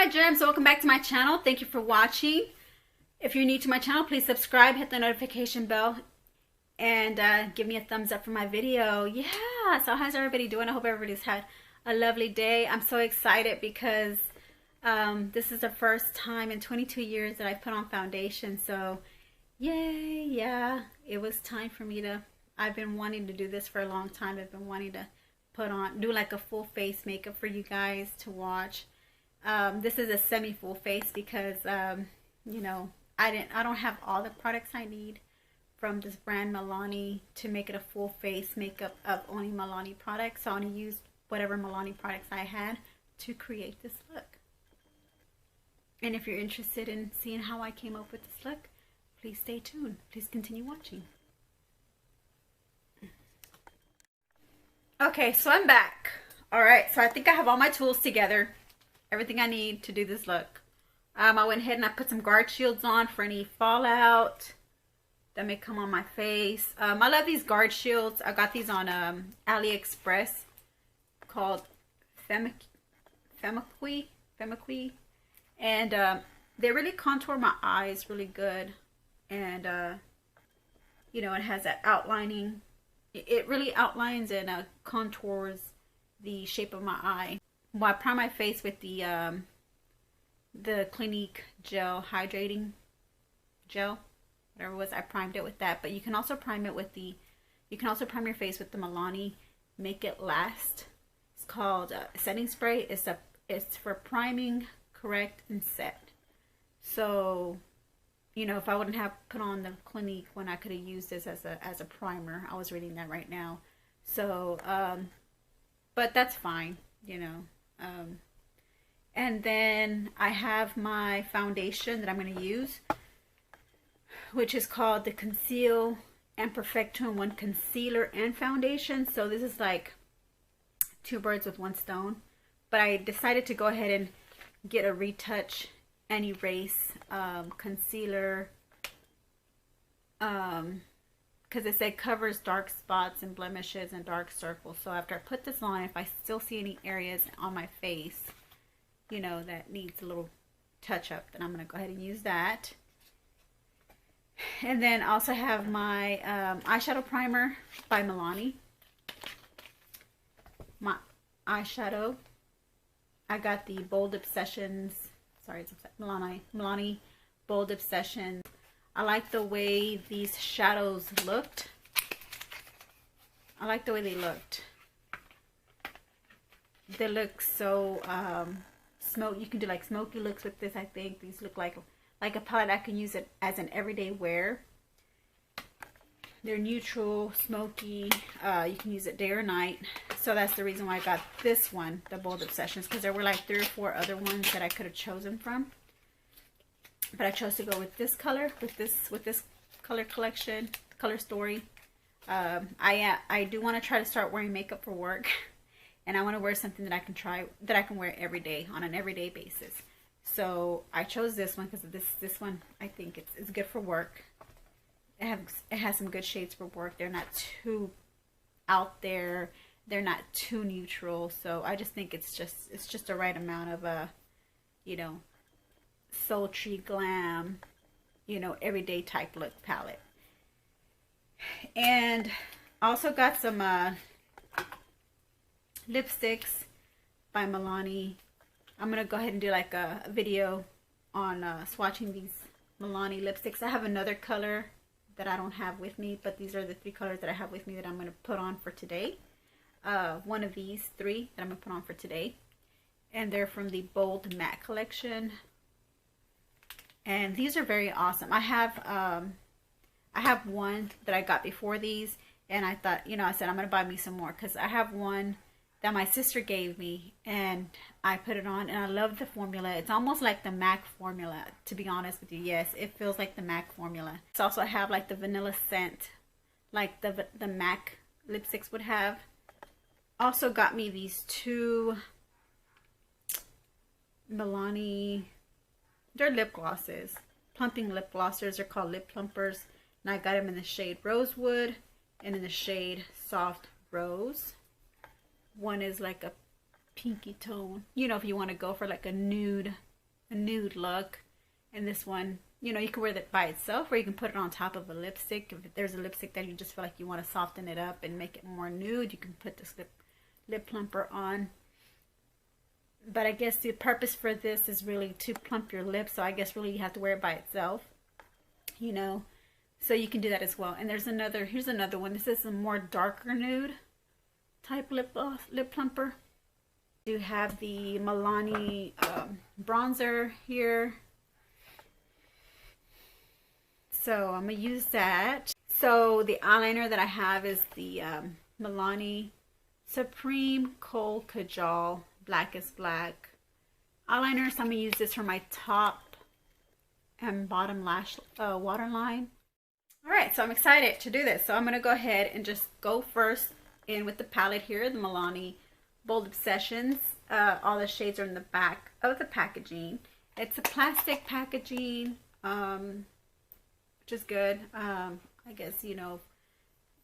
my gems, welcome back to my channel. Thank you for watching. If you're new to my channel, please subscribe, hit the notification bell, and give me a thumbs up for my video. Yeah, so how's everybody doing? I hope everybody's had a lovely day. I'm so excited because this is the first time in 22 years that I put on foundation. So yay, yeah, it was time for me to, I've been wanting to do this for a long time. I've been wanting to do like a full face makeup for you guys to watch. This is a semi full face because you know, I don't have all the products I need from this brand Milani to make it a full face makeup of only Milani products. So I only used whatever Milani products I had to create this look. And if you're interested in seeing how I came up with this look, please stay tuned. Please continue watching. Okay, so I'm back. Alright, so I think I have all my tools together. Everything I need to do this look. I went ahead and I put some guard shields on for any fallout that may come on my face. I love these guard shields. I got these on AliExpress, called Femiqui. And they really contour my eyes really good. And you know, it has that outlining. It really outlines and contours the shape of my eye. Well, I prime my face with the Clinique gel hydrating gel, whatever it was. I primed it with that, but you can also prime it with the, you can also prime your face with the Milani Make It Last. It's called setting spray. It's for priming, correct, and set. So, you know, if I wouldn't have put on the Clinique one, I could have used this as a primer. I was reading that right now. So, but that's fine, you know. And then I have my foundation that I'm going to use, which is called the Conceal and Perfect 2-in-1 Concealer and Foundation. So this is like two birds with one stone. But I decided to go ahead and get a retouch and erase concealer, because it said covers dark spots and blemishes and dark circles. So after I put this on, if I still see any areas on my face, you know, that needs a little touch up, then I'm going to go ahead and use that. And then I also have my eyeshadow primer by Milani. My eyeshadow, I got the Bold Obsessions, sorry, it's Milani Bold Obsessions. I like the way these shadows looked. I like the way they looked. They look so smoke. You can do like smoky looks with this. I think these look like a palette I can use it as an everyday wear. They're neutral, smoky. You can use it day or night. So that's the reason why I got this one, the Bold Obsessions, because there were like 3 or 4 other ones that I could have chosen from. But I chose to go with this color, with this color collection, color story. I do want to try to start wearing makeup for work, and I want to wear something that I can wear every day on an everyday basis. So I chose this one because this one I think it's good for work. It has some good shades for work. They're not too out there. They're not too neutral. So I just think it's just the right amount of you know, sultry glam, you know, everyday type look palette. And also got some lipsticks by Milani. I'm gonna go ahead and do like a video on swatching these Milani lipsticks. I have another color that I don't have with me, but these are the 3 colors that I have with me that I'm gonna put on for today. One of these 3 that I'm gonna put on for today, and they're from the Bold Matte collection. And these are very awesome. I have one that I got before these, and I thought, you know, I said I'm gonna buy me some more because I have one that my sister gave me, and I put it on, and I love the formula. It's almost like the MAC formula, to be honest with you. Yes, it feels like the MAC formula. It's also I have like the vanilla scent, like the MAC lipsticks would have. Also got me these 2 Milani, they're lip glosses, plumping lip glossers. They're called lip plumpers, and I got them in the shade Rosewood and in the shade Soft Rose. One is like a pinky tone, you know, if you want to go for like a nude a nude look. And this one, you know, you can wear that by itself, or you can put it on top of a lipstick. If there's a lipstick that you just feel like you want to soften it up and make it more nude, you can put this lip plumper on. But I guess the purpose for this is really to plump your lips, so I guess really you have to wear it by itself, you know. So you can do that as well. And here's another one. This is a more darker nude type lip plumper. You have the Milani bronzer here. So I'm going to use that. So the eyeliner that I have is the Milani Supreme Kohl Kajal Black is Black eyeliner. So I'm going to use this for my top and bottom lash waterline. Alright, so I'm excited to do this. So I'm going to go ahead and just go first in with the palette here, the Milani Bold Obsessions. All the shades are in the back of the packaging. It's a plastic packaging, which is good. I guess, you know,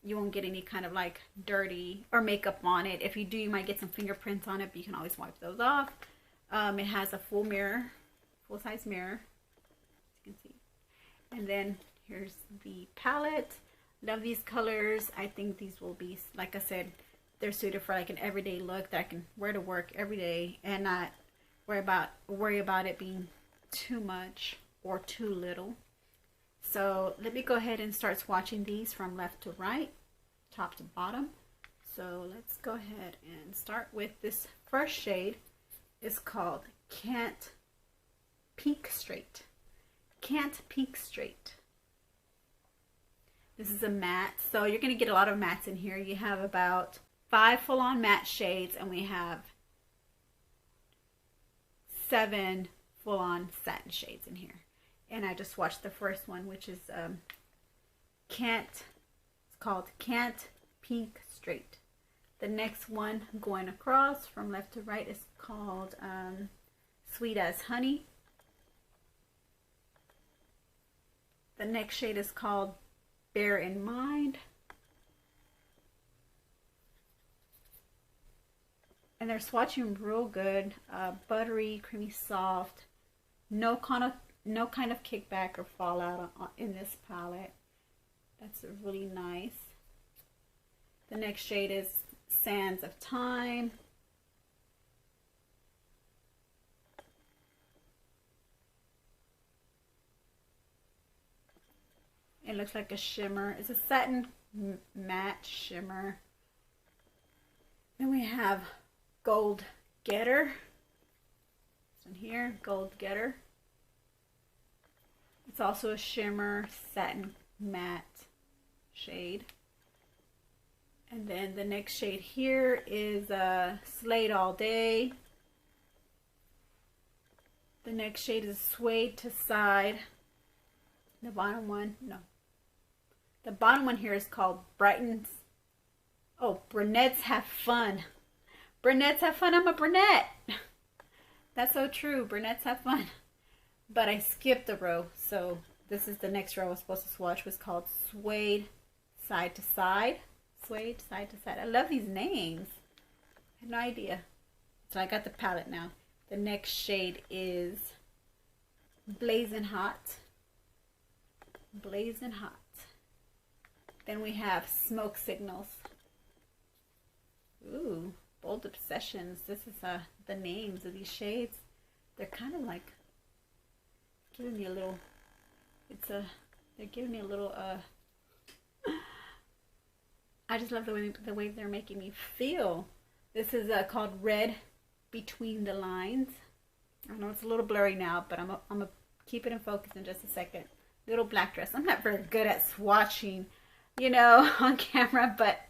you won't get any kind of like dirty or makeup on it. If you do, you might get some fingerprints on it, but you can always wipe those off. It has a full mirror, full-size mirror, as you can see. And then here's the palette. Love these colors. I think these will be, like I said, they're suited for like an everyday look that I can wear to work every day and not worry about it being too much or too little. So let me go ahead and start swatching these from left to right, top to bottom. So let's go ahead and start with this first shade. It's called Can't Peek Straight. Can't Peek Straight. This is a matte, so you're going to get a lot of mattes in here. You have about 5 full-on matte shades, and we have 7 full-on satin shades in here. And I just watched the first one, which is it's called Can't Peek Straight. The next one going across from left to right is called Sweet as Honey. The next shade is called Bear in Mind. And they're swatching real good. Buttery, creamy, soft. No kind of kickback or fallout in this palette. That's really nice. The next shade is Sands of Time. It looks like a shimmer. It's a satin matte shimmer. Then we have Gold Getter. This one here, Gold Getter. It's also a shimmer satin matte shade. And then the next shade here is Slade All Day. The next shade is Suede to Side. The bottom one, no. The bottom one here is called Brightens. Oh, Brunettes Have Fun. Brunettes have fun. I'm a brunette. That's so true. Brunettes have fun. But I skipped a row, so this is the next row I was supposed to swatch. Was called Suede Side to Side. Suede Side to Side. I love these names. I had no idea. So I got the palette now. The next shade is Blazing Hot. Blazing Hot. Then we have Smoke Signals. Ooh, Bold Obsessions. This is the names of these shades. They're kind of like giving me a little, they're giving me a little, I just love the way they're making me feel. This is called Red Between the Lines. I know it's a little blurry now, but I'm gonna keep it in focus in just a second. Little black dress. I'm not very good at swatching, you know, on camera, but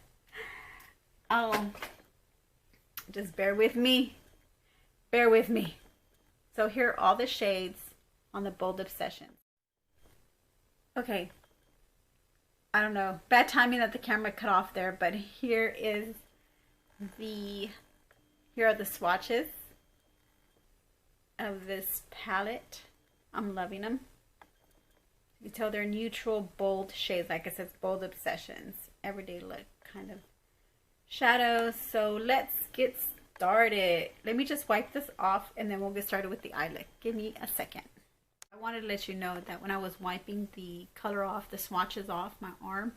just bear with me. Bear with me. So here are all the shades on the Bold Obsessions. Okay. I don't know. Bad timing that the camera cut off there, but here are the swatches of this palette. I'm loving them. You can tell they're neutral, bold shades. Like I said, Bold Obsessions. Everyday look kind of shadows. So let's get started. Let me just wipe this off and then we'll get started with the eye look. Give me a second. I wanted to let you know that when I was wiping the color off, the swatches off my arm,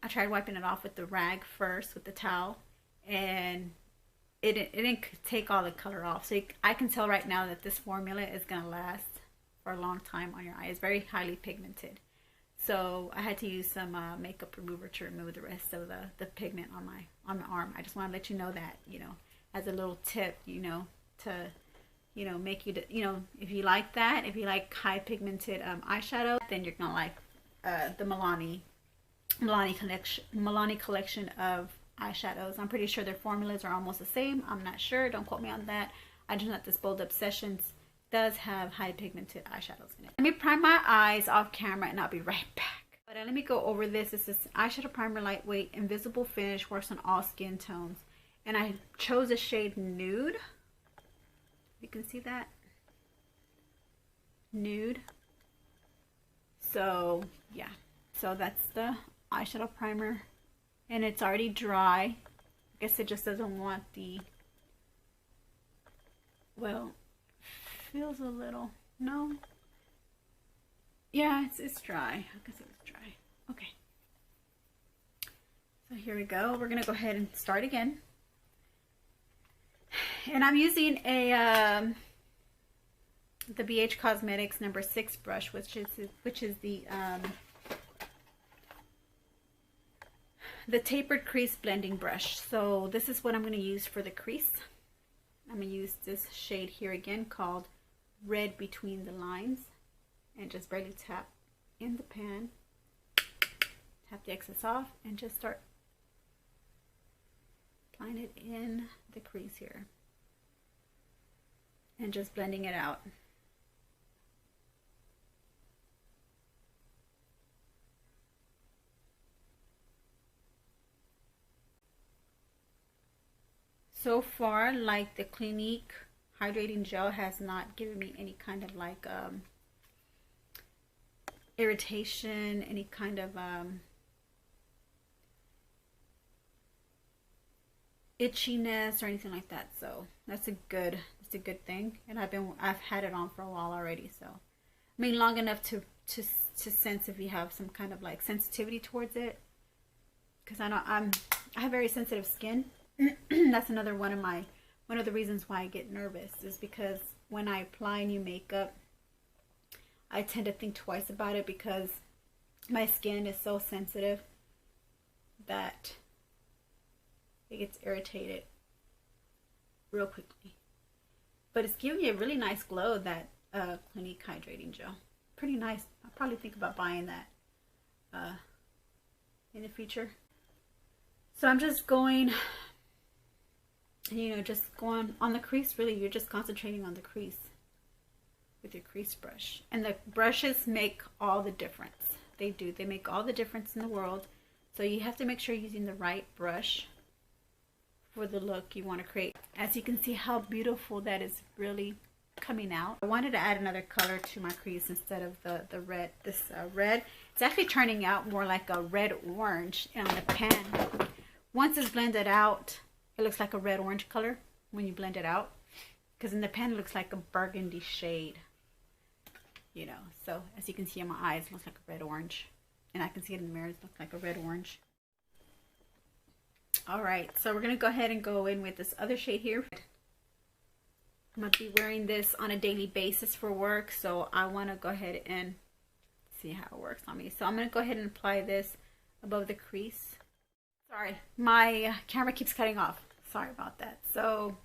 I tried wiping it off with the rag first, with the towel, and it didn't take all the color off. So I can tell right now that this formula is going to last for a long time on your eye. It's very highly pigmented. So I had to use some makeup remover to remove the rest of the pigment on my arm. I just want to let you know that, you know, as a little tip, you know, to, you know, make you, you know, if you like that, if you like high pigmented eyeshadow, then you're going to like the Milani collection of eyeshadows. I'm pretty sure their formulas are almost the same. I'm not sure. Don't quote me on that. I just know that this Bold Obsessions does have high pigmented eyeshadows in it. Let me prime my eyes off camera and I'll be right back. But let me go over this. This is eyeshadow primer, lightweight, invisible finish, works on all skin tones. And I chose a shade Nude. You can see that? Nude. So, yeah. So that's the eyeshadow primer. And it's already dry. I guess it just doesn't want the, well, feels a little, no, yeah, it's dry. I guess it was dry. Okay, so here we go. We're gonna go ahead and start again, and I'm using a the BH Cosmetics number 6 brush, which is the tapered crease blending brush. So this is what I'm going to use for the crease. I'm going to use this shade here again called Red Between the Lines, and just barely tap in the pan, tap the excess off, and just start applying it in the crease here and just blending it out. So far, like, the Clinique hydrating gel has not given me any kind of like irritation, any kind of itchiness or anything like that. So that's a good thing. And I've had it on for a while already. So I mean, long enough to sense if you have some kind of like sensitivity towards it, because I have very sensitive skin. That's another one of the reasons why I get nervous, is because when I apply new makeup, I tend to think twice about it, because my skin is so sensitive that it gets irritated real quickly. But it's giving me a really nice glow, that Clinique hydrating gel. Pretty nice. I'll probably think about buying that in the future. So I'm just going, you know, just going on the crease. Really, you're just concentrating on the crease with your crease brush. And the brushes make all the difference. They do. They make all the difference in the world. So you have to make sure you're using the right brush for the look you want to create. As you can see how beautiful that is really coming out. I wanted to add another color to my crease instead of the red. This red, it's actually turning out more like a red orange on the pan. Once it's blended out, it looks like a red orange color when you blend it out, because in the pan it looks like a burgundy shade, you know. So as you can see in my eyes, it looks like a red orange, and I can see it in the mirror, it looks like a red orange. All right, so we're gonna go ahead and go in with this other shade here. I'm gonna be wearing this on a daily basis for work, so I want to go ahead and see how it works on me. So I'm gonna go ahead and apply this above the crease. Sorry, my camera keeps cutting off. Sorry about that. So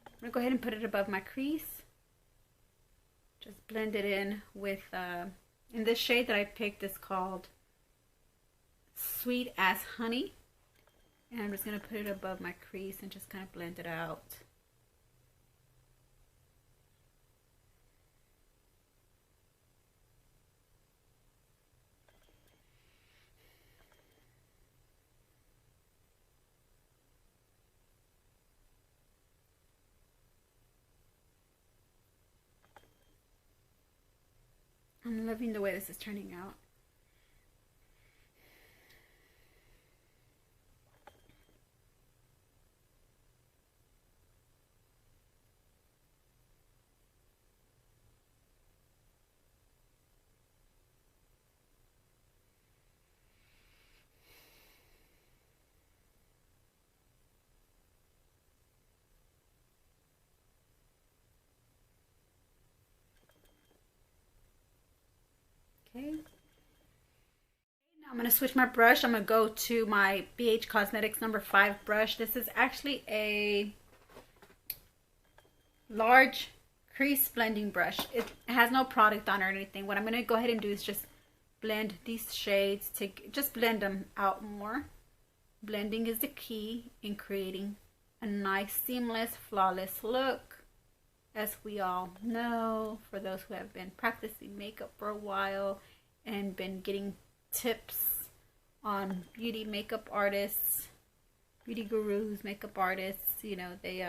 I'm gonna go ahead and put it above my crease. Just blend it in with, in this shade that I picked is called Sweet as Honey. And I'm just gonna put it above my crease and just kind of blend it out. I'm loving the way this is turning out. Okay. Now I'm going to switch my brush. I'm going to go to my BH Cosmetics number 5 brush. This is actually a large crease blending brush. It has no product on it or anything. What I'm going to go ahead and do is just blend these shades to just blend them out more. Blending is the key in creating a nice, seamless, flawless look. As we all know, for those who have been practicing makeup for a while and been getting tips on beauty makeup artists, beauty gurus, makeup artists, you know, they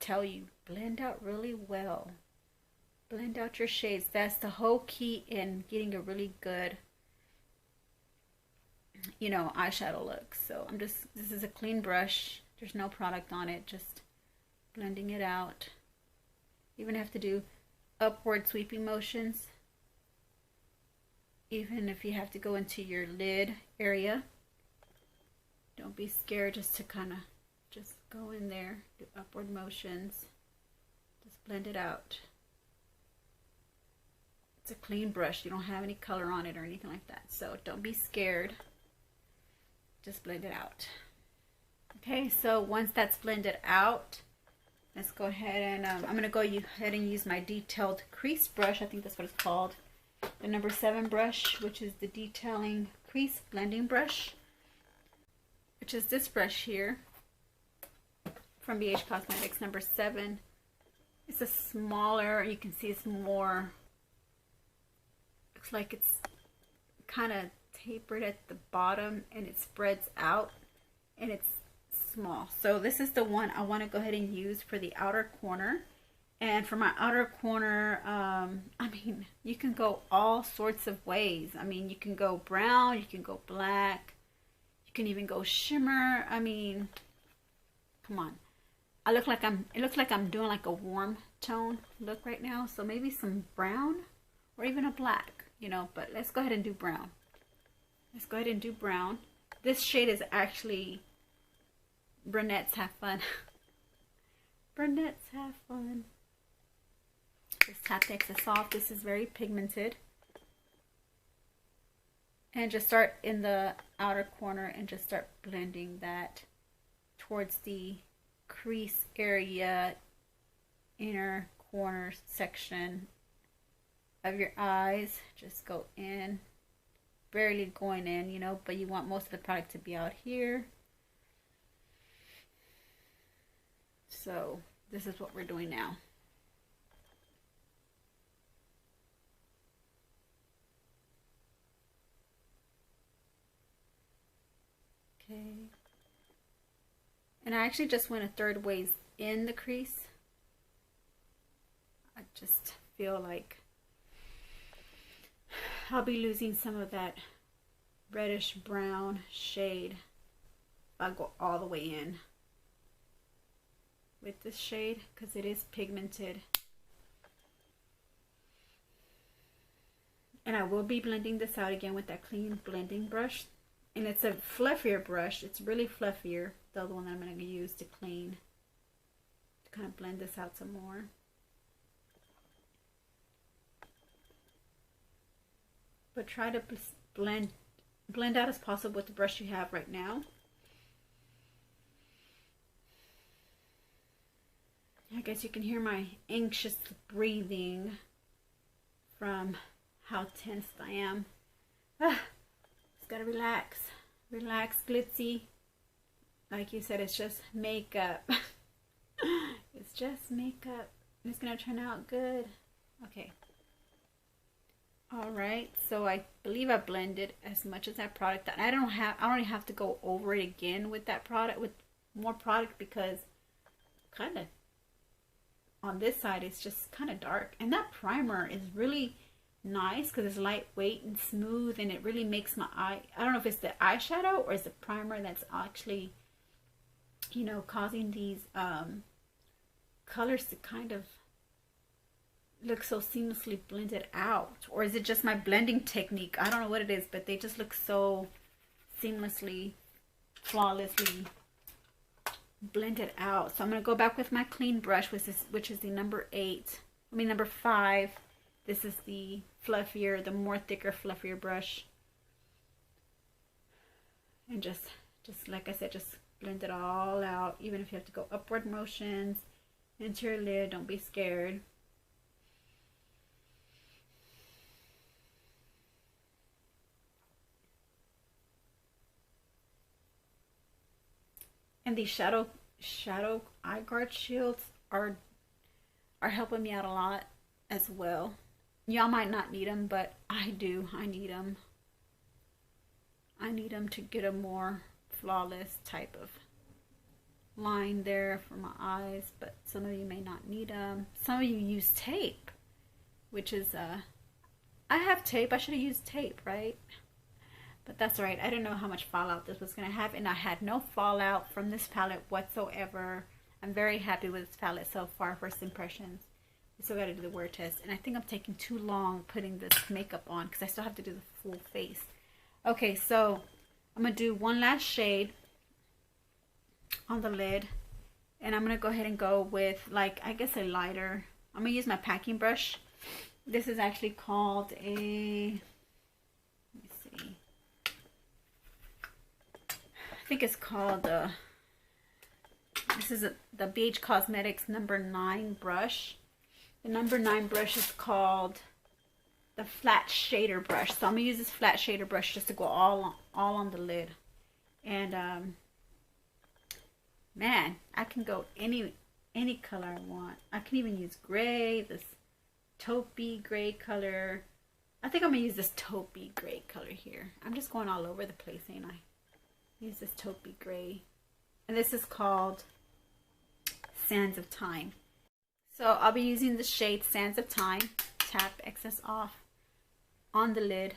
tell you blend out really well. Blend out your shades. That's the whole key in getting a really good, you know, eyeshadow look. So this is a clean brush. There's no product on it, just blending it out. Even have to do upward sweeping motions. Even if you have to go into your lid area, don't be scared just to kind of just go in there, do upward motions, just blend it out. It's a clean brush. You don't have any color on it or anything like that, so don't be scared. Just blend it out. Okay, so once that's blended out, let's go ahead and I'm going to go ahead and use my detailed crease brush. I think that's what it's called. The number 7 brush, which is the detailing crease blending brush, which is this brush here from BH Cosmetics number 7. It's a smaller, you can see it's more, looks like it's kind of tapered at the bottom and it spreads out and it's small. So this is the one I want to go ahead and use for the outer corner. And for my outer corner, I mean, you can go all sorts of ways. I mean, you can go brown, you can go black, you can even go shimmer. I mean, come on. It looks like I'm doing like a warm tone look right now. So maybe some brown or even a black, you know, but let's go ahead and do brown. Let's go ahead and do brown. This shade is actually Brunettes Have Fun. Brunettes Have Fun. Just tap the excess off. This is very pigmented. And just start in the outer corner and just start blending that towards the crease area, inner corner section of your eyes. Just go in, barely going in, you know, but you want most of the product to be out here. So this is what we're doing now. Okay. And I actually just went a third ways in the crease. I just feel like I'll be losing some of that reddish brown shade if I go all the way in with this shade, because it is pigmented. And I will be blending this out again with that clean blending brush. And it's a fluffier brush. It's really fluffier. The other one that I'm going to use to clean. To kind of blend this out some more. But try to blend out as possible with the brush you have right now. I guess you can hear my anxious breathing from how tense I am. Just gotta relax. Relax, glitzy. Like you said, it's just makeup. It's just makeup. It's gonna turn out good. Okay. Alright, so I believe I blended as much as that product. I don't have to go over it again with that product, with more product, because kind of on this side it's just kind of dark. And that primer is really nice because it's lightweight and smooth, and it really makes my eye, I don't know if it's the eyeshadow or it's the primer that's actually, you know, causing these colors to kind of look so seamlessly blended out. Or is it just my blending technique? I don't know what it is, but they just look so seamlessly, flawlessly blended out. So I'm going to go back with my clean brush, which is the number 5. This is the fluffier, the more thicker, fluffier brush. And just like I said, just blend it all out. Even if you have to go upward motions into your lid, don't be scared. And these shadow eye guard shields are helping me out a lot as well. Y'all might not need them, but I do. I need them. I need them to get a more flawless type of line there for my eyes, but some of you may not need them. Some of you use tape, which is I have tape. I should have used tape, right? But that's all right. I didn't know how much fallout this was going to have, and I had no fallout from this palette whatsoever. I'm very happy with this palette so far. First impressions. We still got to do the wear test, and I think I'm taking too long putting this makeup on because I still have to do the full face. Okay, so I'm going to do one last shade on the lid, and I'm going to go ahead and go with, like, I guess a lighter. I'm going to use my packing brush. This is actually called a, let me see, I think it's called, this is the BH Cosmetics number 9 brush. The number 9 brush is called the flat shader brush. So I'm gonna use this flat shader brush just to go all on the lid. And man, I can go any color I want. I can even use gray, this taupey gray color. I think I'm gonna use this taupey gray color here. I'm just going all over the place, ain't I? Use this taupey gray, and this is called Sands of Time. So I'll be using the shade Sands of Time. Tap excess off on the lid,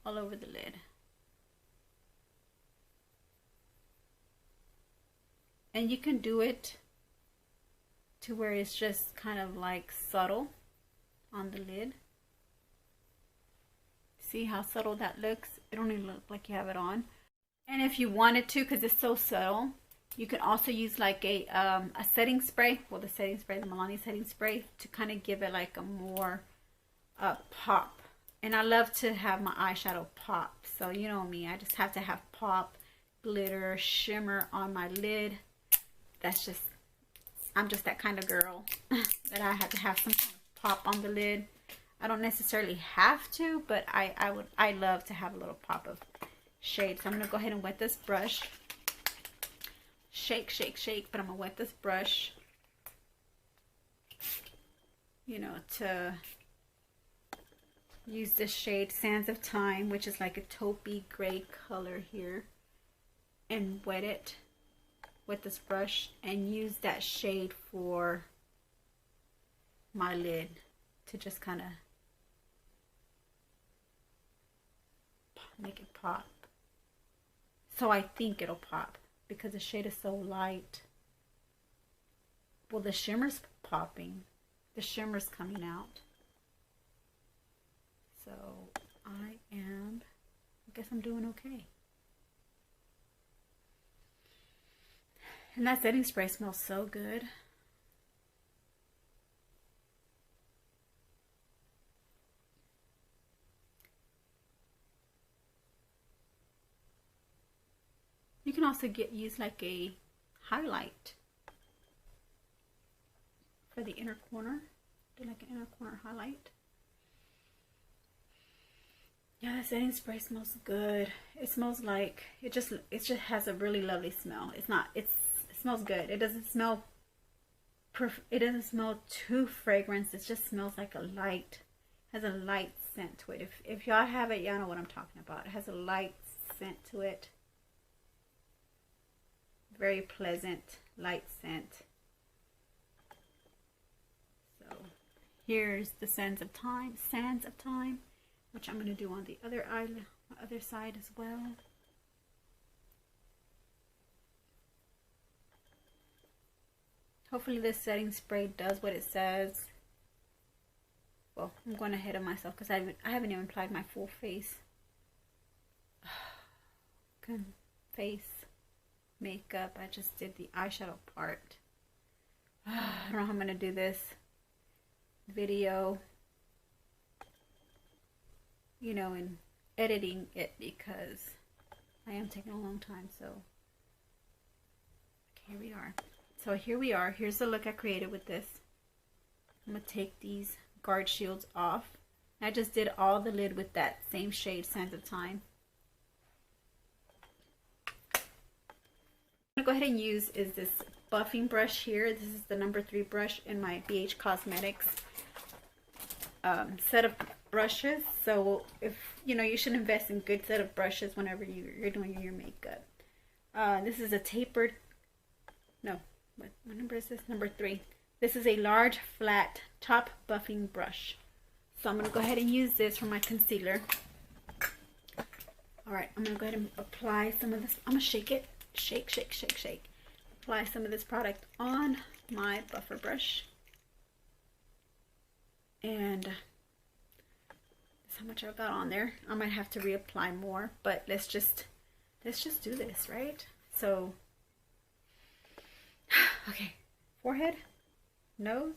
all over the lid. And you can do it to where it's just kind of like subtle on the lid. See how subtle that looks? It don't even look like you have it on. And if you wanted to, because it's so subtle, you can also use like a setting spray. Well, the setting spray, the Milani setting spray, to kind of give it like a more pop. And I love to have my eyeshadow pop. So you know me, I just have to have pop, glitter, shimmer on my lid. That's just, I'm just that kind of girl that I have to have some kind of pop on the lid. I don't necessarily have to, but I love to have a little pop of shade. So I'm gonna go ahead and wet this brush. Shake, shake, shake, but I'm gonna wet this brush, you know, to use this shade Sands of Time, which is like a taupey gray color here, and wet it with this brush and use that shade for my lid to just kind of make it pop. So I think it'll pop because the shade is so light. Well, the shimmer's popping. The shimmer's coming out. So I guess I'm doing okay. And that setting spray smells so good. You can also use like a highlight for the inner corner. Do like an inner corner highlight. Yeah, that setting spray smells good. It smells like it just has a really lovely smell. It smells good. It doesn't smell too fragrance. It just smells like has a light scent to it. If y'all have it, y'all know what I'm talking about. It has a light scent to it. Very pleasant, light scent. So here's the Sands of Time, which I'm going to do on the other side as well. Hopefully this setting spray does what it says. Well, I'm going ahead of myself because I haven't even applied my full face. Face makeup. I just did the eyeshadow part. I don't know how I'm going to do this. video, you know, and editing it because I am taking a long time. So here we are. So here we are. Here's the look I created with this. I'm going to take these guard shields off. I just did all the lid with that same shade, Sands of Time. I'm going to go ahead and use is this buffing brush here. This is the number 3 brush in my BH Cosmetics set of brushes. So if you know, you should invest in good set of brushes whenever you're doing your makeup. This is a tapered, no, what number is this? Number 3. This is a large flat top buffing brush. So I'm going to go ahead and use this for my concealer. Alright, I'm going to go ahead and apply some of this. I'm going to shake it. Shake, shake, shake, shake. Apply some of this product on my buffer brush. And that's how much I've got on there. I might have to reapply more, but let's just do this, right? So, okay, forehead, nose,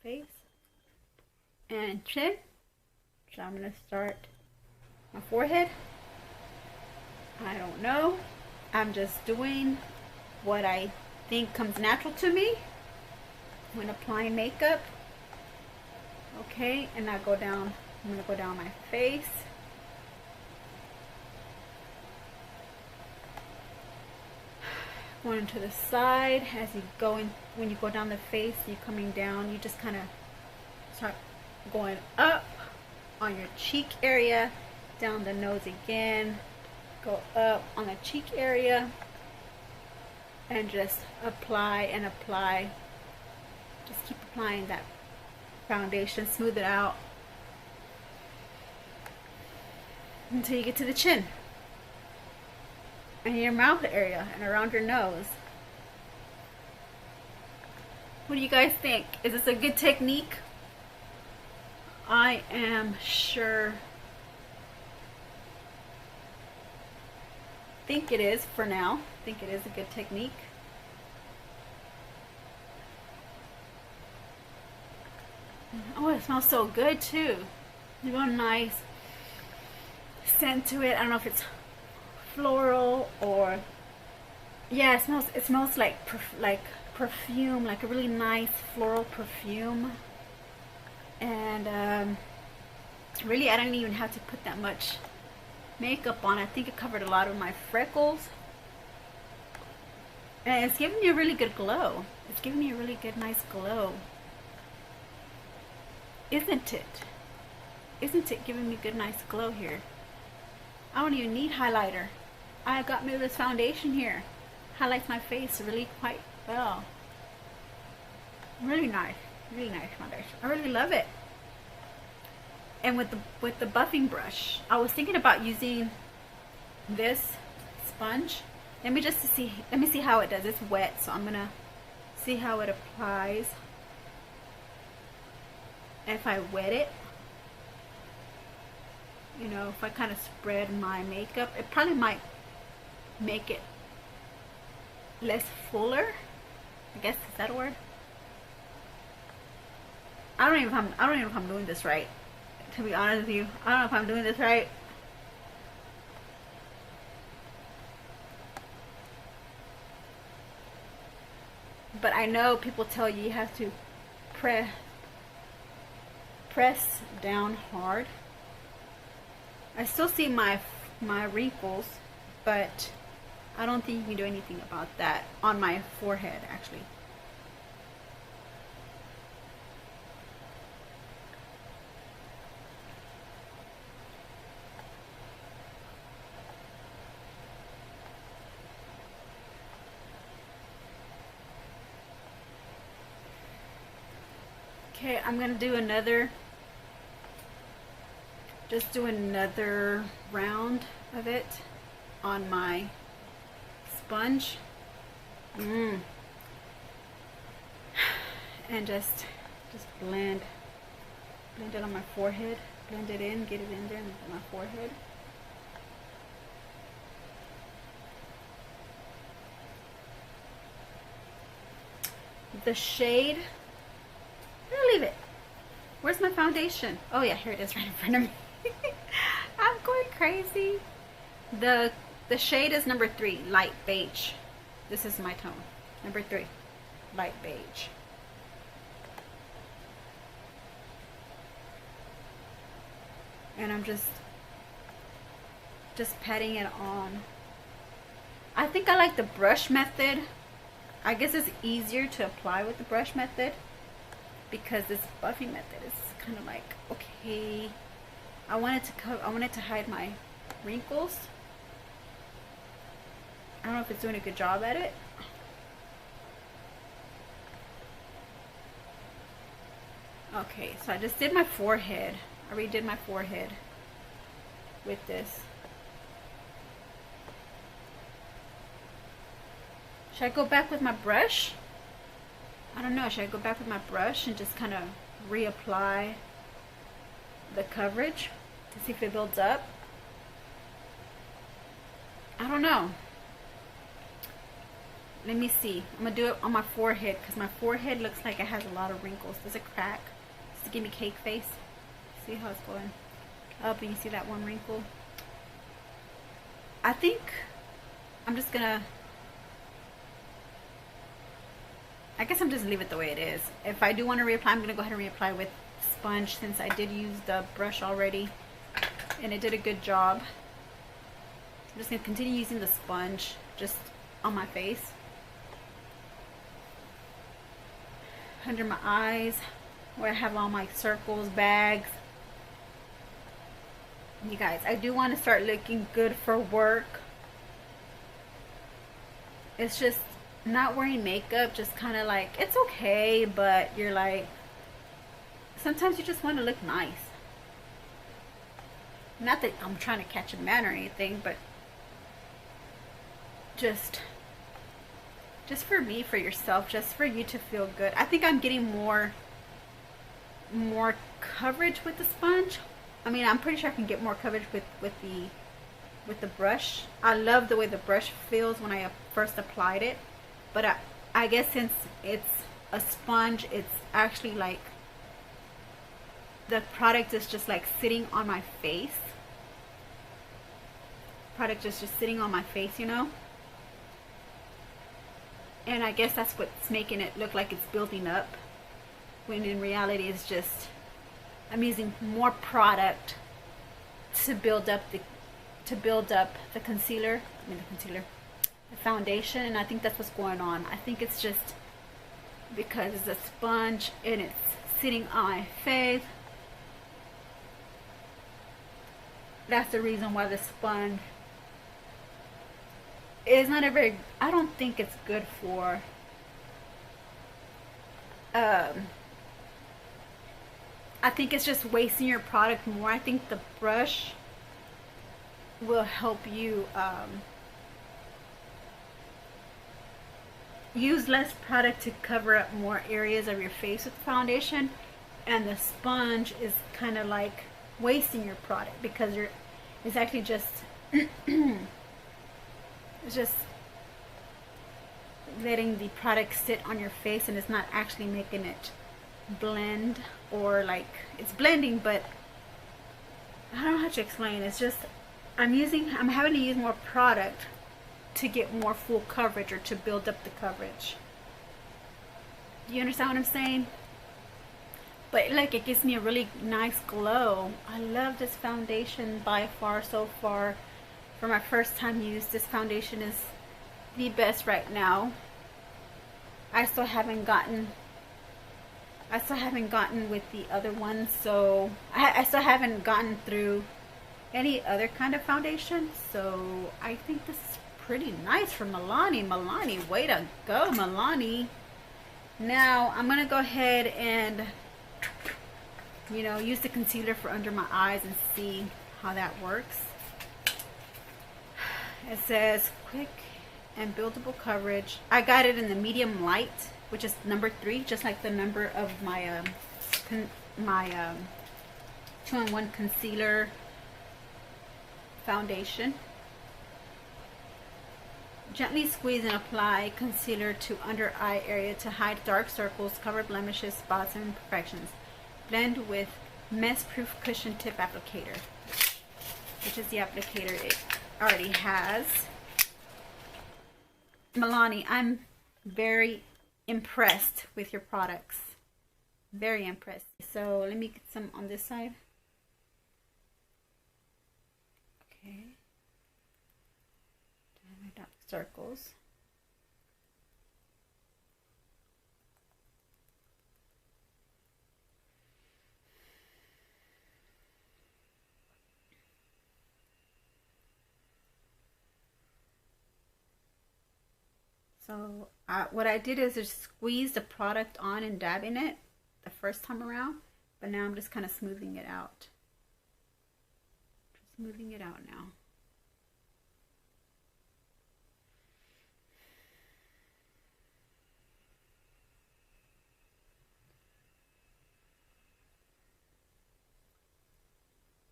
face, and chin. So I'm gonna start my forehead. I don't know. I'm just doing what I think comes natural to me when applying makeup. Okay, and I go down. I'm gonna go down my face. Going to the side as you go in. When you go down the face, you're coming down. You just kind of start going up on your cheek area, down the nose again, go up on the cheek area, and just apply and apply. Just keep applying that foundation, smooth it out until you get to the chin and your mouth area and around your nose. What do you guys think? Is this a good technique? I am sure. Think it is for now. Think it is a good technique. Oh, it smells so good too. You got a nice scent to it. I don't know if it's floral or, yeah, it smells like perfume, like a really nice floral perfume. And really, I didn't even have to put that much makeup on. I think it covered a lot of my freckles, and it's giving me a really good glow. It's giving me a really good, nice glow. Isn't it? Isn't it giving me good, nice glow here? I don't even need highlighter. I got me this foundation here. Highlights my face really quite well. Really nice foundation. I really love it. And with the buffing brush, I was thinking about using this sponge. Let me see how it does. It's wet, so I'm gonna see how it applies. If I wet it, you know, if I kind of spread my makeup, it probably might make it less fuller. I guess, is that a word? I don't even know if I'm doing this right. To be honest with you, I don't know if I'm doing this right. But I know people tell you you have to press down hard. I still see my wrinkles, but I don't think you can do anything about that on my forehead, actually. Okay, I'm gonna do just do another round of it on my sponge. And just blend it on my forehead. Blend it in, get it in there on my forehead. The shade, I'm gonna leave it. Where's my foundation? Oh yeah, here it is right in front of me. I'm going crazy. The shade is number 3, light beige. This is my tone. Number 3, light beige. And I'm just patting it on. I think I like the brush method. I guess it's easier to apply with the brush method, because this buffing method is kind of like, okay, I wanted to hide my wrinkles. I don't know if it's doing a good job at it. Okay, so I just did my forehead. I redid my forehead with this. Should I go back with my brush? I don't know. Should I go back with my brush and just kind of reapply the coverage to see if it builds up? I don't know. Let me see. I'm going to do it on my forehead, because my forehead looks like it has a lot of wrinkles. There's a crack. Just to give me cake face. See how it's going up, and you see that one wrinkle? I think I'm just going to... I guess I'm just leave it the way it is. If I do want to reapply, I'm going to go ahead and reapply with sponge, since I did use the brush already and it did a good job. I'm just going to continue using the sponge just on my face, under my eyes, where I have all my circles, bags. You guys, I do want to start looking good for work. It's just not wearing makeup, just kind of like, it's okay, but you're like, sometimes you just want to look nice. Not that I'm trying to catch a man or anything, but just for me, for yourself, just for you to feel good. I think I'm getting more coverage with the sponge. I mean, I'm pretty sure I can get more coverage with the brush. I love the way the brush feels when I first applied it. But I guess since it's a sponge, it's actually like, the product is just like sitting on my face. Product is just sitting on my face, you know? And I guess that's what's making it look like it's building up, when in reality it's just, I'm using more product to build up the concealer. The foundation, and I think that's what's going on. I think it's just because it's a sponge and it's sitting on my face. That's the reason why the sponge is not a very, I don't think it's good for I think it's just wasting your product more. I think the brush will help you use less product to cover up more areas of your face with the foundation, and the sponge is kind of like wasting your product, because it's actually just it's just letting the product sit on your face, and it's not actually making it blend, or like, it's blending, but I don't know how to explain. It's just I'm having to use more product to get more full coverage, or to build up the coverage. Do you understand what I'm saying? But like, it gives me a really nice glow. I love this foundation by far, so far. For my first time use, this foundation is the best right now. I still haven't gotten with the other ones, so I still haven't gotten through any other kind of foundation. So I think this is pretty nice from Milani. Milani, way to go, Milani. Now I'm gonna go ahead and, you know, use the concealer for under my eyes and see how that works. It says quick and buildable coverage. I got it in the medium light, which is number 3, just like the number of my 2-in-1 concealer foundation. Gently squeeze and apply concealer to under eye area to hide dark circles, cover blemishes, spots, and imperfections. blend with mess proof cushion tip applicator, which is the applicator it already has. Milani, I'm very impressed with your products. Very impressed. So let me get some on this side. Okay. My dark circles. So what I did is just squeeze the product on and dab in it the first time around, but now I'm just kind of smoothing it out. Just smoothing it out now.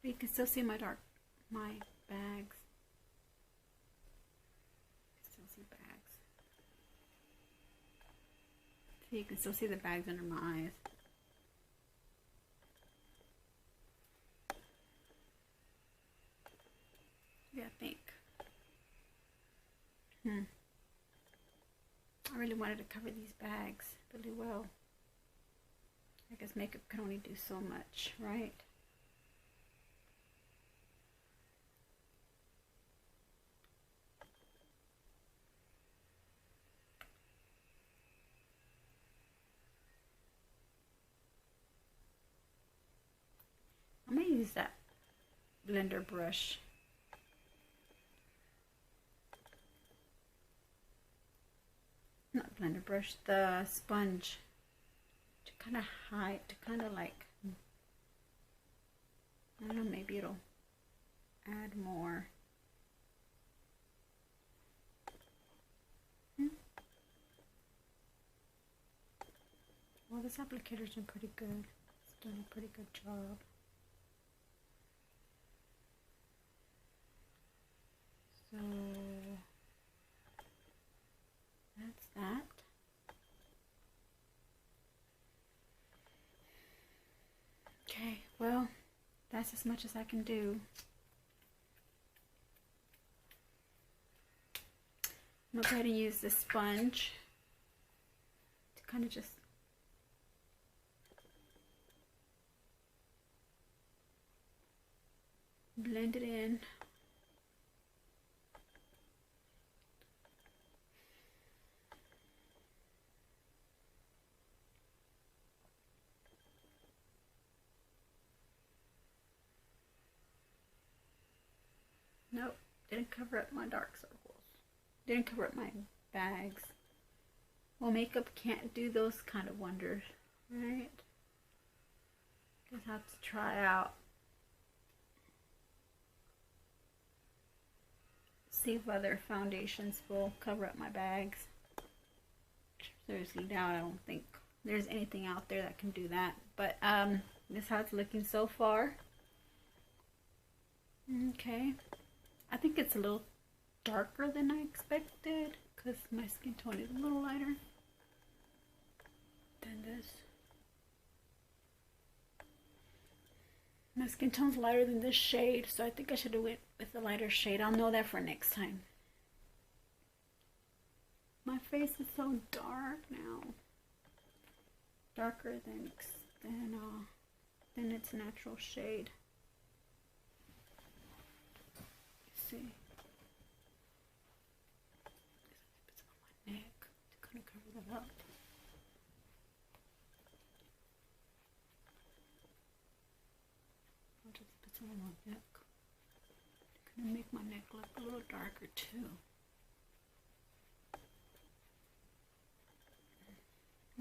But you can still see my bags. Still see bags. So you can still see the bags under my eyes. Yeah, I think. I really wanted to cover these bags really well. I guess makeup can only do so much, right? I'm going to use that blender brush. Not blender brush, the sponge. To kind of hide, to kind of like, I don't know, maybe it'll add more. Well, this applicator's been pretty good. It's done a pretty good job. So that's that. Okay, well, that's as much as I can do. I'm going to go ahead and use this sponge to kind of just blend it in. Nope, didn't cover up my dark circles. Didn't cover up my bags. Well, makeup can't do those kind of wonders, right? Just have to try out. See if other foundations will cover up my bags. Seriously doubt, I don't think there's anything out there that can do that. But this is how it's looking so far. Okay. I think it's a little darker than I expected because my skin tone is a little lighter than this. My skin tone's lighter than this shade, so I think I should have went with a lighter shade. I'll know that for next time. My face is so dark now. Darker than its natural shade. Let's see. It's on my neck to kind of cover that up. I'll just put some on my neck. Gonna make my neck look a little darker too.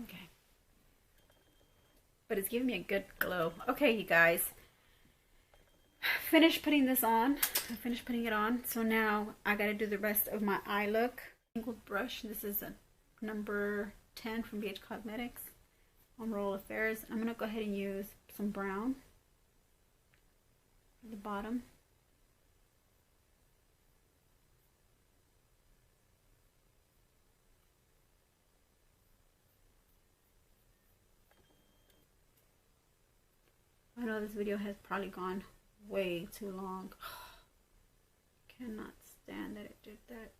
Okay. But it's giving me a good glow. Okay, you guys. Finished putting this on. I finished putting it on. So now I gotta do the rest of my eye look. Angled brush. This is a number 10 from BH Cosmetics on Roll Affairs. I'm gonna go ahead and use some brown at the bottom. know this video has probably gone way too long. Cannot stand that it did that.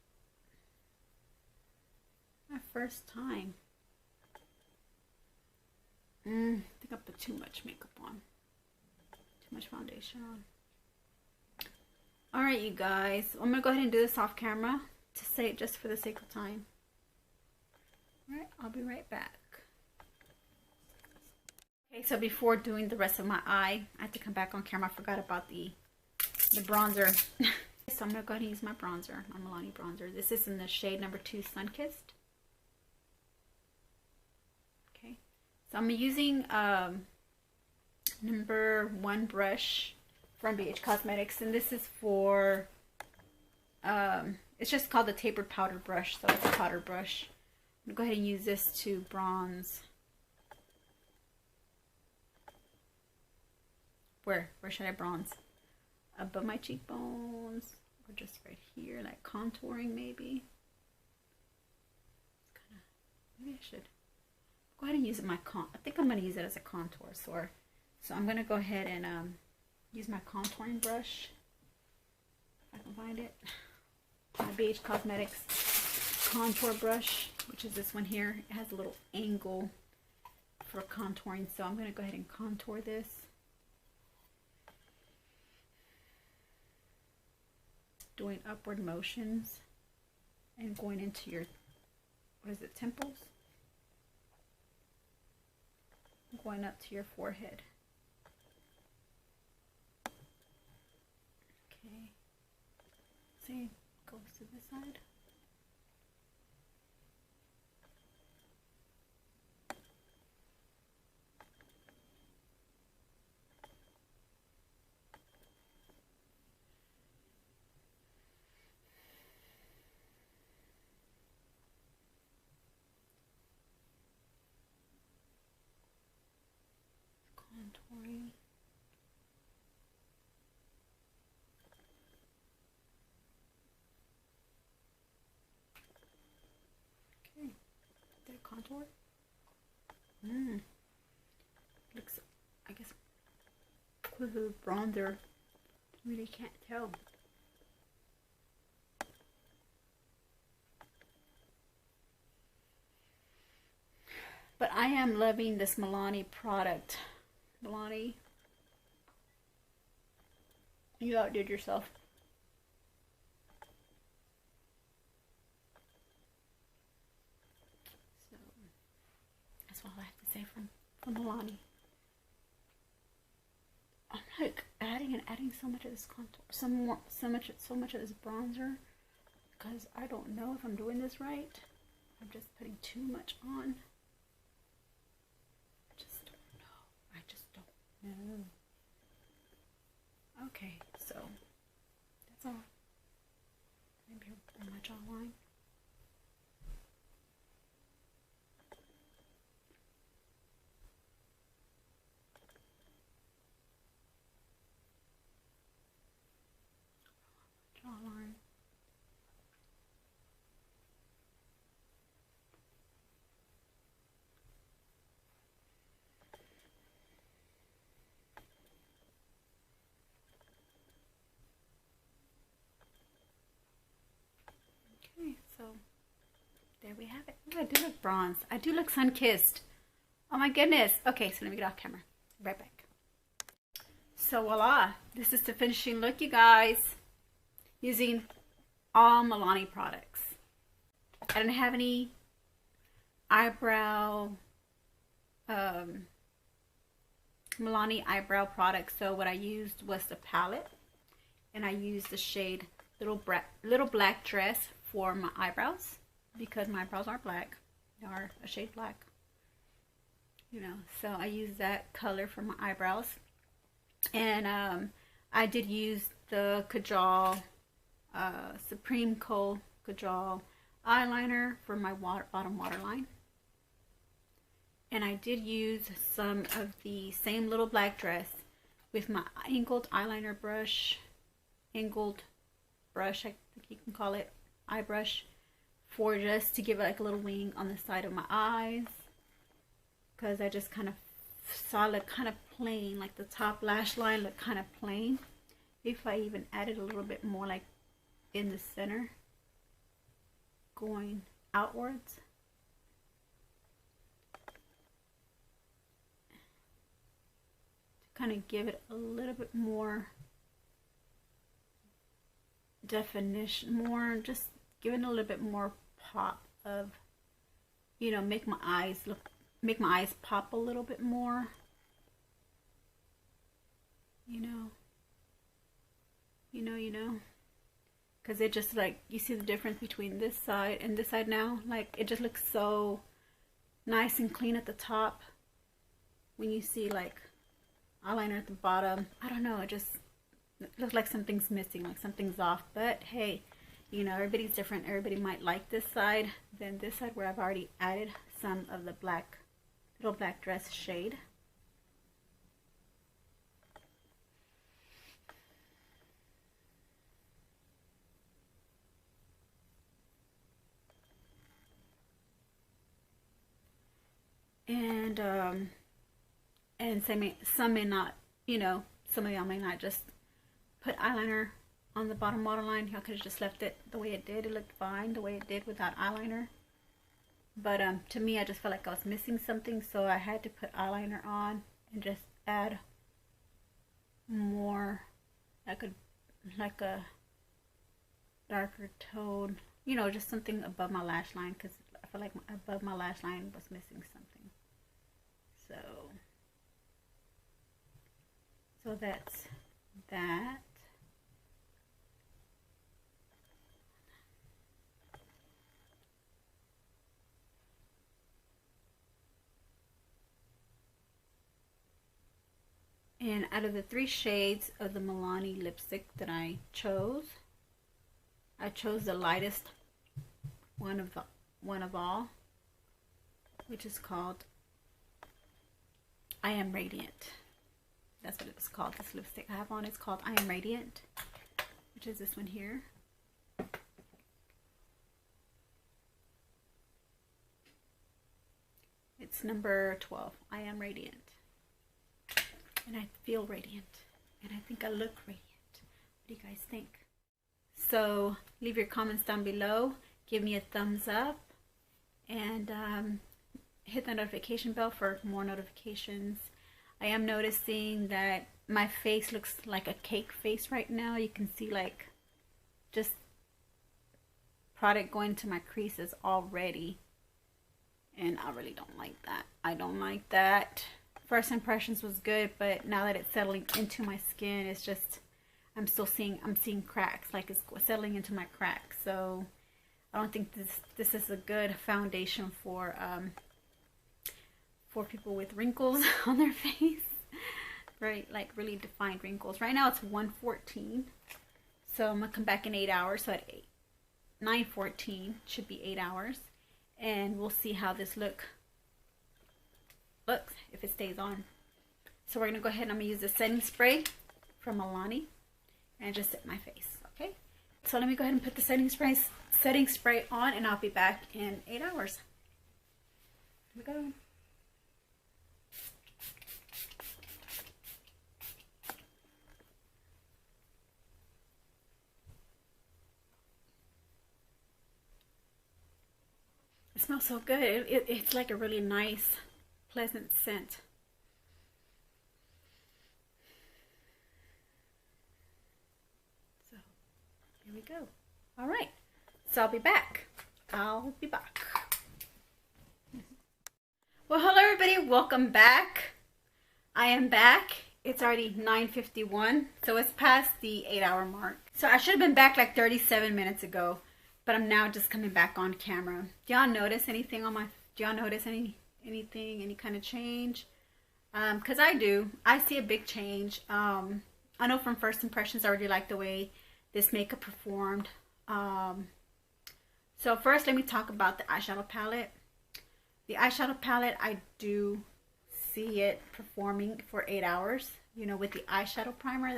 My first time. I think I put too much makeup on. Too much foundation on. Alright, you guys. I'm going to go ahead and do this off camera to say it just for the sake of time. Alright, I'll be right back. Okay, so before doing the rest of my eye, I have to come back on camera. I forgot about the bronzer. So I'm going to go ahead and use my bronzer, my Milani bronzer. This is in the shade number 2, Sunkissed. Okay, so I'm using number 1 brush from BH Cosmetics, and this is for, it's just called the tapered powder brush, so it's a powder brush. I'm going to go ahead and use this to bronze. Where should I bronze? Above my cheekbones, or just right here, like contouring maybe. It's kind of, maybe I should go ahead and use it I think I'm going to use it as a contour. So I'm going to go ahead and use my contouring brush, if I can find it. My BH Cosmetics contour brush, which is this one here. It has a little angle for contouring, so I'm going to go ahead and contour this. Doing upward motions and going into your, what is it, temples? Going up to your forehead. Okay. Same goes to this side. Contouring. Okay, did I contour? Looks, I guess, with the bronzer, really can't tell. But I am loving this Milani product. Milani, you outdid yourself. So that's all I have to say from Milani. I'm like adding so much of this contour, so much of this bronzer, because I don't know if I'm doing this right. I'm just putting too much on. No. Okay, so that's all. Maybe on my jawline. Jawline. So there we have it. Ooh, I do look bronzed. I do look sun-kissed. Oh my goodness. Okay, so let me get off camera. Right back. So voila. This is the finishing look, you guys. Using all Milani products. I didn't have any eyebrow, Milani eyebrow products. So what I used was the palette. And I used the shade Little Black Dress for my eyebrows, because my eyebrows aren't black, they are a shade black, you know, so I use that color for my eyebrows. And I did use the Kajal Supreme Kohl Kajal eyeliner for my bottom waterline, and I did use some of the same Little Black Dress with my angled eyeliner brush, I think you can call it, eye brush, for just to give it like a little wing on the side of my eyes, because I just kind of saw it look kind of plain, like the top lash line looked kind of plain. If I even added a little bit more like in the center, going outwards. To kind of give it a little bit more definition, more, just giving a little bit more pop of, you know, make my eyes pop a little bit more, you know, because it just, like, you see the difference between this side and this side now. Like, it just looks so nice and clean at the top when you see like eyeliner at the bottom. I don't know, it just looks like something's missing, like something's off. But hey, you know, everybody's different. Everybody might like this side than this side, where I've already added some of the black, little black dress shade. And some may not, you know, some of y'all may not just put eyeliner on the bottom waterline. Y'all could have just left it the way it did. It looked fine the way it did without eyeliner. But to me, I just felt like I was missing something, so I had to put eyeliner on and just add more, like a darker tone, you know, just something above my lash line, because I feel like above my lash line was missing something. So that's that. And out of the 3 shades of the Milani lipstick that I chose the lightest one of all, which is called I Am Radiant. That's what it's called. This lipstick I have on is called I Am Radiant, which is this one here. It's number 12. I am radiant. And I feel radiant. And I think I look radiant. What do you guys think? So leave your comments down below. Give me a thumbs up. And hit the notification bell for more notifications. I am noticing that my face looks like a cake face right now. You can see like just product going to my creases already. And I really don't like that. I don't like that. First impressions was good, but now that it's settling into my skin, it's just, I'm seeing cracks, like it's settling into my cracks. So I don't think this is a good foundation for people with wrinkles on their face, right? Like really defined wrinkles. Right now it's 1:14, so I'm gonna come back in 8 hours. So at 9:14 should be 8 hours, and we'll see how this looks if it stays on. So we're gonna go ahead and I'm gonna use the setting spray from Milani and just set my face. Okay, so let me go ahead and put the setting spray on, and I'll be back in 8 hours. Here we go. It smells so good. It's like a really nice, pleasant scent. So here we go. All right. So I'll be back. Well, hello everybody. Welcome back. I am back. It's already 9:51, so it's past the 8-hour mark. So I should have been back like 37 minutes ago. But I'm now just coming back on camera. Do y'all notice anything on my, do y'all notice anything, any kind of change? Because I do. I see a big change. I know from first impressions I really like the way this makeup performed. So first let me talk about the eyeshadow palette. The eyeshadow palette, I do see it performing for 8 hours. You know, with the eyeshadow primer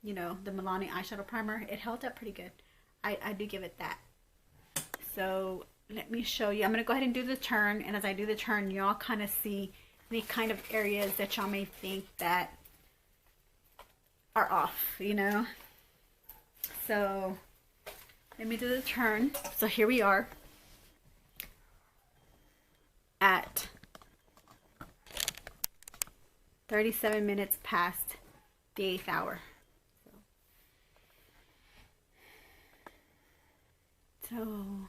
you know, the Milani eyeshadow primer, it held up pretty good. I do give it that. So let me show you. I'm going to go ahead and do the turn. And as I do the turn, y'all kind of see any kind of areas that y'all may think that are off, you know. So let me do the turn. So here we are at 37 minutes past the 8th hour. So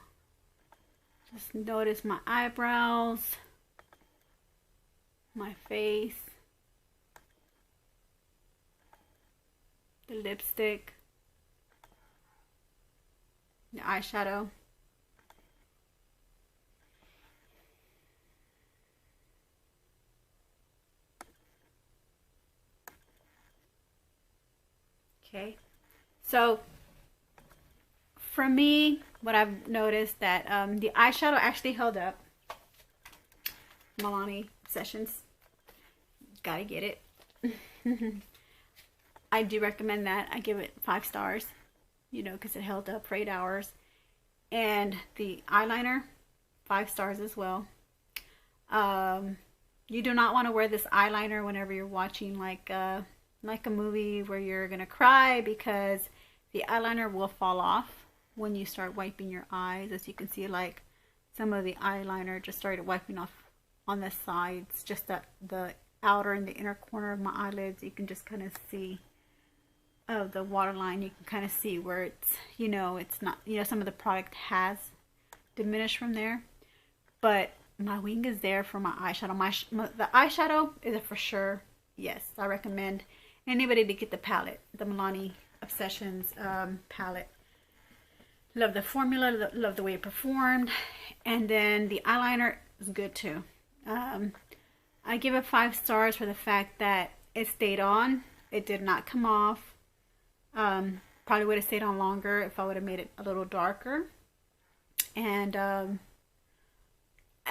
just notice my eyebrows, my face, the lipstick, the eyeshadow. Okay, so for me, what I've noticed that the eyeshadow actually held up. Milani Sessions, gotta get it. I do recommend that. I give it 5 stars, you know, because it held up for 8 hours. And the eyeliner, 5 stars as well. You do not want to wear this eyeliner whenever you're watching like a movie where you're gonna cry, because the eyeliner will fall off when you start wiping your eyes. As you can see, like some of the eyeliner just started wiping off on the sides, just the outer and the inner corner of my eyelids. You can just kind of see the waterline. You can kind of see where it's, you know, it's not, you know, some of the product has diminished from there, but my wing is there for my eyeshadow. The eyeshadow is a for sure yes. I recommend anybody to get the palette, the Milani Obsessions palette. Love the formula, love the way it performed, and then the eyeliner is good too. I give it 5 stars for the fact that it stayed on. It did not come off. Probably would have stayed on longer if I would have made it a little darker. And I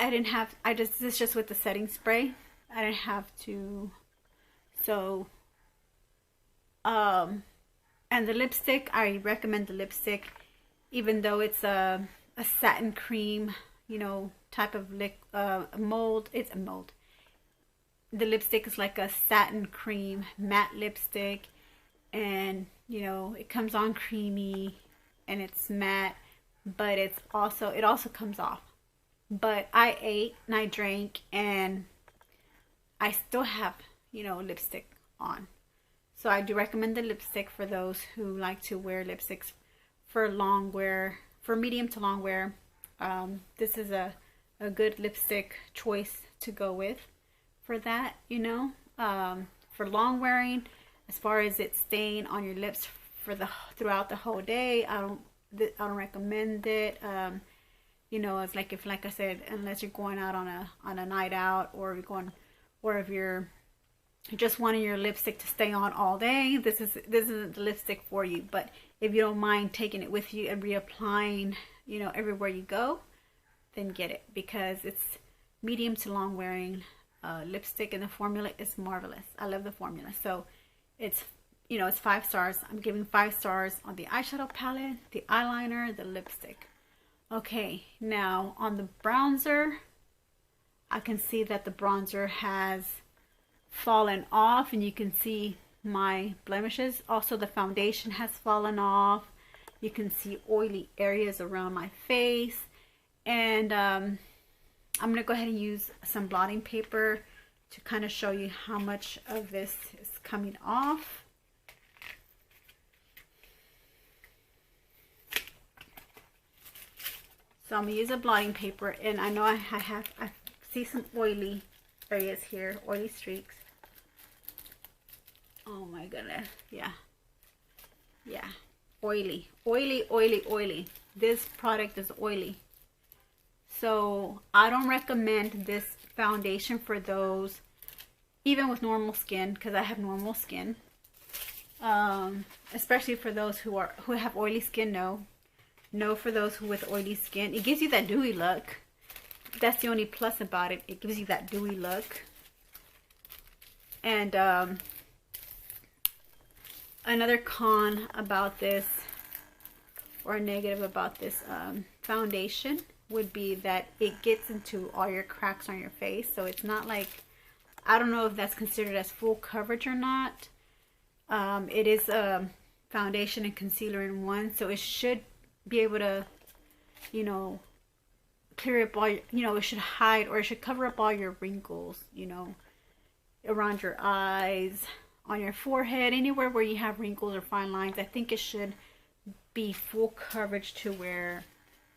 didn't have, this is just with the setting spray. I didn't have to, so, and the lipstick, I recommend the lipstick, even though it's a satin cream, you know, type of mold. It's a mold. The lipstick is like a satin cream matte lipstick, and you know, it comes on creamy and it's matte, but it also comes off. But I ate and I drank and I still have, you know, lipstick on. So I do recommend the lipstick for those who like to wear lipsticks for long wear, for medium to long wear. This is a good lipstick choice to go with for that, you know. For long wearing, as far as it staying on your lips for throughout the whole day, I don't recommend it. You know, it's like, like I said, unless you're going out on a night out, or if you're just wanting your lipstick to stay on all day, this isn't the lipstick for you. But if you don't mind taking it with you and reapplying, you know, everywhere you go, then get it, because it's medium to long wearing lipstick, and the formula is marvelous. I love the formula. So it's, you know, it's 5 stars. I'm giving 5 stars on the eyeshadow palette, the eyeliner, the lipstick. Okay, now on the bronzer, I can see that the bronzer has fallen off, and you can see my blemishes. Also, the foundation has fallen off. You can see oily areas around my face. And I'm going to go ahead and use some blotting paper to kind of show you how much of this is coming off. So I'm going to use a blotting paper, and I know I see some oily areas here, oily streaks. Oh my goodness, yeah. Oily. This product is oily. So I don't recommend this foundation for those, even with normal skin, because I have normal skin. Especially for those who have oily skin, no, for those with oily skin. It gives you that dewy look. That's the only plus about it. It gives you that dewy look. And another con about this, or negative about this foundation, would be that it gets into all your cracks on your face. So it's not like I don't know if that's considered as full coverage or not. It is a foundation and concealer in one, so it should be able to, you know, clear up all your, you know, it should hide, or it should cover up all your wrinkles, you know, around your eyes, on your forehead, anywhere where you have wrinkles or fine lines. I think it should be full coverage to where,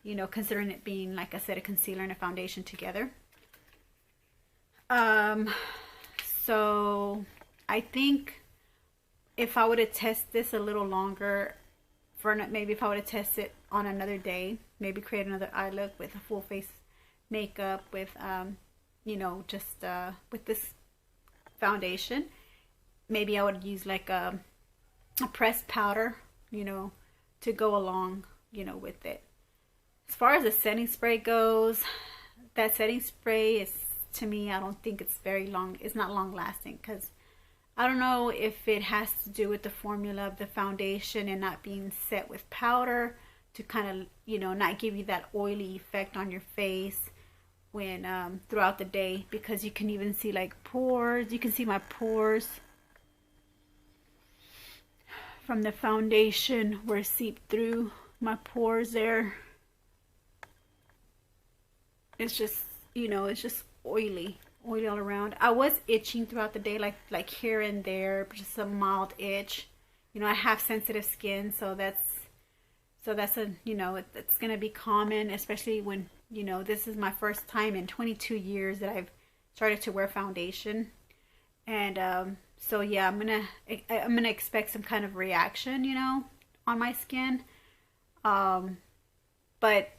you know, considering it being, like I said, a concealer and a foundation together. So I think if I would have tested this a little longer, maybe if I would have tested it on another day, maybe create another eye look with a full face makeup with, you know, just with this foundation, maybe I would use like a pressed powder, you know, to go along, you know, with it. As far as the setting spray goes, that setting spray is, to me, I don't think it's very long. It's not long lasting, because I don't know if it has to do with the formula of the foundation and not being set with powder to kind of, you know, not give you that oily effect on your face when throughout the day, because you can even see like pores. You can see my pores from the foundation where it seeped through my pores there. It's just, you know, it's just oily all around. I was itching throughout the day, like here and there, just a mild itch. You know, I have sensitive skin, so that's a, you know, it's gonna be common, especially when, you know, this is my first time in 22 years that I've started to wear foundation. And so yeah, I'm gonna expect some kind of reaction, you know, on my skin. But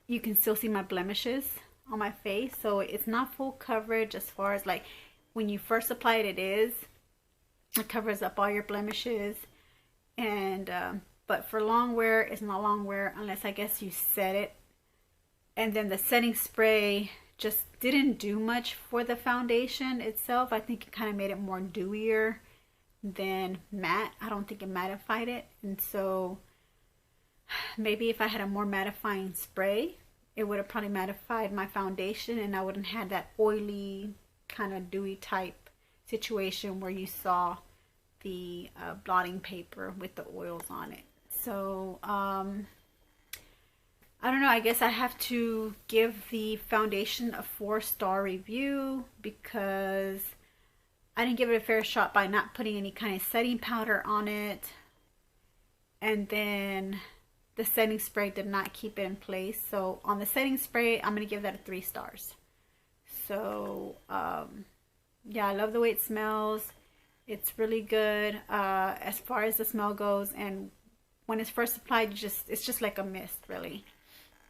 you can still see my blemishes on my face, so it's not full coverage as far as like when you first apply it. It covers up all your blemishes, and but for long wear, it's not long wear unless, I guess, you set it. And then the setting spray just didn't do much for the foundation itself. I think it kind of made it more dewier than matte. I don't think it mattified it, and so maybe if I had a more mattifying spray, it would have probably mattified my foundation, and I wouldn't have that oily kind of dewy type situation where you saw the blotting paper with the oils on it. So I don't know, I guess I have to give the foundation a 4-star review, because I didn't give it a fair shot by not putting any kind of setting powder on it, and then the setting spray did not keep it in place. So on the setting spray, I'm going to give that a 3 stars. So yeah, I love the way it smells. It's really good as far as the smell goes. And when it's first applied, it's just like a mist, really.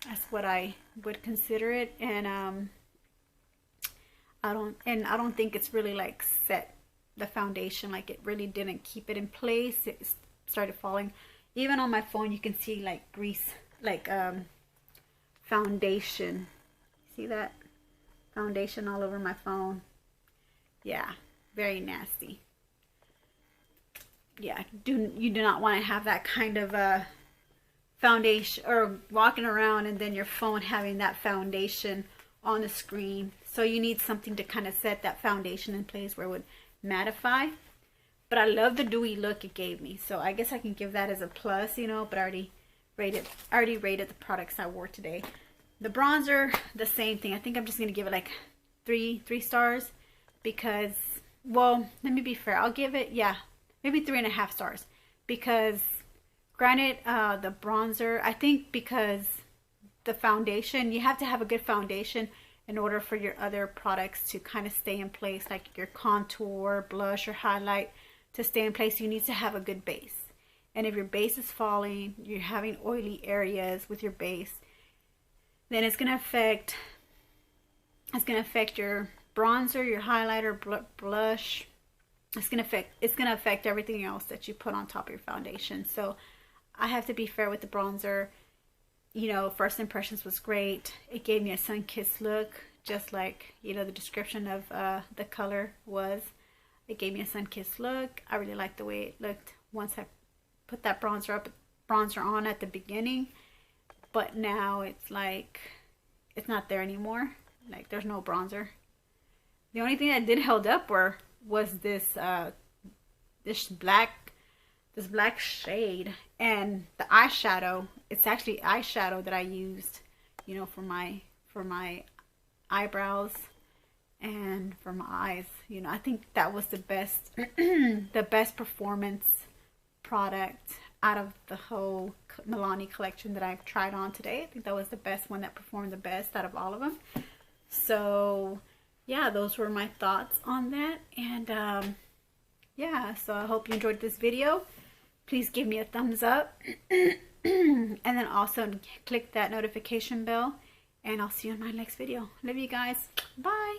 That's what I would consider it. And I don't think it's really like set the foundation. Like, it really didn't keep it in place. It started falling. Even on my phone, you can see like grease, like foundation. See that? Foundation all over my phone. Yeah, very nasty. Yeah, you do not want to have that kind of foundation, or walking around and then your phone having that foundation on the screen. So you need something to kind of set that foundation in place where it would mattify. But I love the dewy look it gave me, so I guess I can give that as a plus, you know. But I already rated the products I wore today. The bronzer, the same thing. I think I'm just gonna give it like three stars, because, well, let me be fair. I'll give it, yeah, maybe 3.5 stars, because granted, the bronzer, I think, because the foundation, you have to have a good foundation in order for your other products to kind of stay in place, like your contour, blush, or highlight to stay in place. You need to have a good base. And if your base is falling, you're having oily areas with your base, then it's gonna affect your bronzer, your highlighter, blush. It's gonna affect everything else that you put on top of your foundation. So I have to be fair with the bronzer. You know, first impressions was great. It gave me a sun-kissed look, just like, you know, the description of the color was. It gave me a sun-kissed look. I really liked the way it looked once I put that bronzer on at the beginning. But now it's like, it's not there anymore. Like, there's no bronzer. The only thing that did held up was this this black shade, and the eyeshadow. It's actually eyeshadow that I used, you know, for my eyebrows and for my eyes. You know, I think that was the best the best performance product out of the whole Milani collection that I've tried on today. I think that was the best one that performed the best out of all of them. So yeah, those were my thoughts on that. And yeah, so I hope you enjoyed this video. Please give me a thumbs up and then also click that notification bell, and I'll see you in my next video. Love you guys. Bye.